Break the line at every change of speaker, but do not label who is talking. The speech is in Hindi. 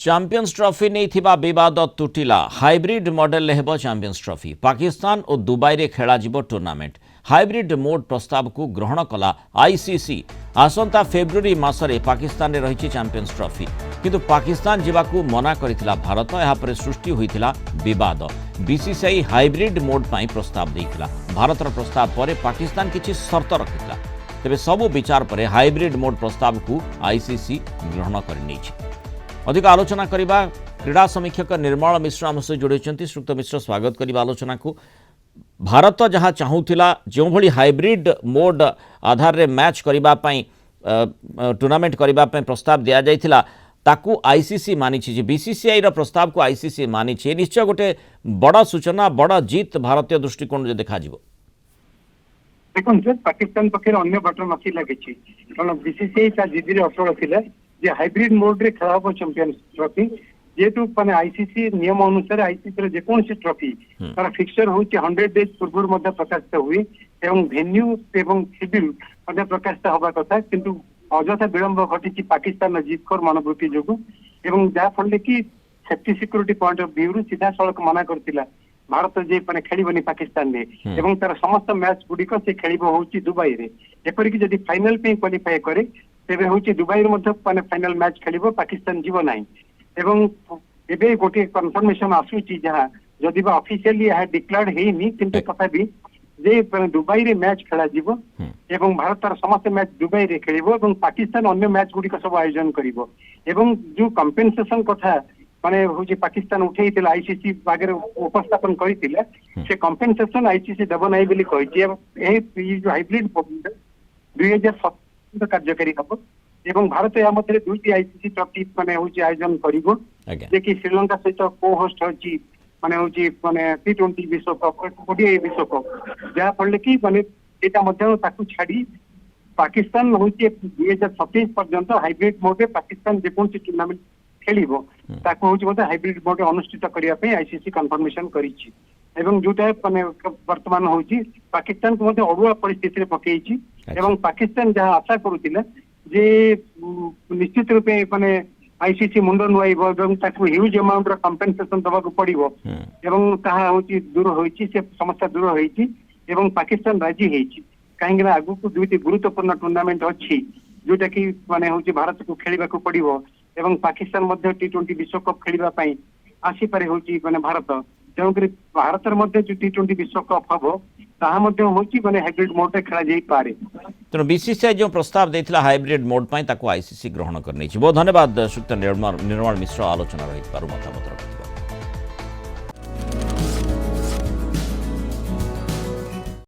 चैंपियंस ट्रॉफी नहीं विवाद तुटिला हाइब्रिड मॉडल हेब चैंपियंस ट्रॉफी पाकिस्तान और दुबई रे खेला जिवो टूर्नामेंट हाइब्रिड मोड प्रस्ताव को ग्रहण कला आईसीसी आसंता फेब्रुआरी मासरे पाकिस्तान रे रही चैंपियंस ट्रॉफी किंतु पाकिस्तान जावाकू मना करथिला भारत यापर सृष्टि होइथिला विवाद बीसीसीआई हाइब्रिड मोड पाई प्रस्ताव देइथिला भारतर प्रस्ताव पर पाकिस्तान किछि शर्त रखिथिला तेबे सबु विचार पर हाइब्रिड मोड प्रस्ताव को आईसीसी ग्रहण करनी अधिक आलोचना करबा क्रीड़ा समीक्षक निर्मल मिश्र आम सहित जोड़ी श्रीयुक्त मिश्र स्वागत करबा आलोचना को भारत जहाँ चाहूला जो भली हाइब्रिड मोड आधार रे मैच करबा पई टूर्नामेंट करबा पई प्रस्ताव दिया जाइथिला ताकू आईसीसी मानिछि बीसीसीआई रो प्रस्ताव को आईसीसी मानिछि निश्चय गोटे बड़ सूचना बड़ जीत भारतीय दृष्टिकोण देखा जिवो
देखो पाकिस्तान पक्षर अन्य बटर नथी लगे कारण बीसीसीआई ता जिद्दी अटल थिला जे हाइब्रिड मोड रे खेला हो चैंपियंस ट्रॉफी जेतु माने आईसीसी नियम अनुसार आईसीसी रे जेकोन सी ट्रॉफी तार फिक्सचर होची 100 डेज पूर्व मध्ये प्रकाशित हुई एवं वेन्यू एवं शेड्यूल मध्ये प्रकाशित होबा कथा किंतु अजथा विलंब घटी पाकिस्तान जीतखोर मनोवृत्ति जोगु एवं जा फल कि safety security point of view सीधा सड़क मना करथिला भारत जे माने खेलिबनी पाकिस्तान रे एवं तार समस्त मैच गुडी को से खेलिबो होची दुबई रे एपरि कि जदि फाइनल पे क्वालिफाई करे तेबे होची दुबई रे मध्ये माने फाइनल मैच खेलिबो पाकिस्तान जीवो नाही एवं एबे गोटे कंफर्मेशन आसुची जहां जदि बा ऑफिशियली है डिक्लेयर्ड हेनी किंतु तथापि जे दुबई रे मैच खेला जीवो एवं भारत तार समस्त मैच दुबई रे खेलिबो एवं पाकिस्तान अन्य मैच गुडी को सब आयोजन करिवो एवं जो कंपेंसेशन कथा माने होची पाकिस्तान उठेइतिला आईसीसी बागरे उपस्थापन करितिला से कंपेंसेशन आईसीसी दबो नाही बोली कहिछि ए जो हाइब्रिड 2017 कार्यकारी हबो एवं भारत या मध्य दुईटी आईसीसी ट्रॉफी माने होची आयोजन करिवो जे कि श्रीलंका सहित को होस्ट होची माने टी20 विश्व कप ओडीआई विश्व कप जहा पड़ले कि माने एटा मध्य ताकू छाड़ी पाकिस्तान होची 2027 पर्यंत हाइब्रिड मोड रे पाकिस्तान जे कोन टूर्नामेंट खेलिबो ताकू होची मते हाइब्रिड मोड अनुष्ठित करिया पे आईसीसी कंफर्मेशन करिछि एवं जोटा माने वर्तमान होची पाकिस्तान को मते अडुआ परिस्थिति रे पकेइछि एवं पाकिस्तान जहां आशा करूतिले जे निश्चित रूपे माने आईसीसी मुंड नुआइबो एवं ताकू ह्यूज अमाउंट रो कंपेंसेशन दबाकू पड़िबो एवं ताहा होची दूर होईछि से समस्या दूर होईछि एवं पाकिस्तान राजी हेछि काहेकि ना आगु को दुईटी गुरुत्वपूर्ण टूर्नामेंट अछि जोटा कि माने होची भारत को खेलिबा को पड़िबो एवं पाकिस्तान मध्य टी20 विश्व कप खेलिबा पई आसी पारे होची माने भारत जेउकरी भारतर मध्य जो टी20 विश्व कप हबो ताहा मध्य होची माने हाइब्रिड मोड रे खेला जाई पारे
तेणु बीसीसीआई जो प्रस्ताव देथिला हाइब्रिड मोड पाई ताको आईसीसी ग्रहण करनी बहुत धन्यवाद श्रीयुक्त निर्मल मिश्र आलोचना रही मतामत रखिथिबा।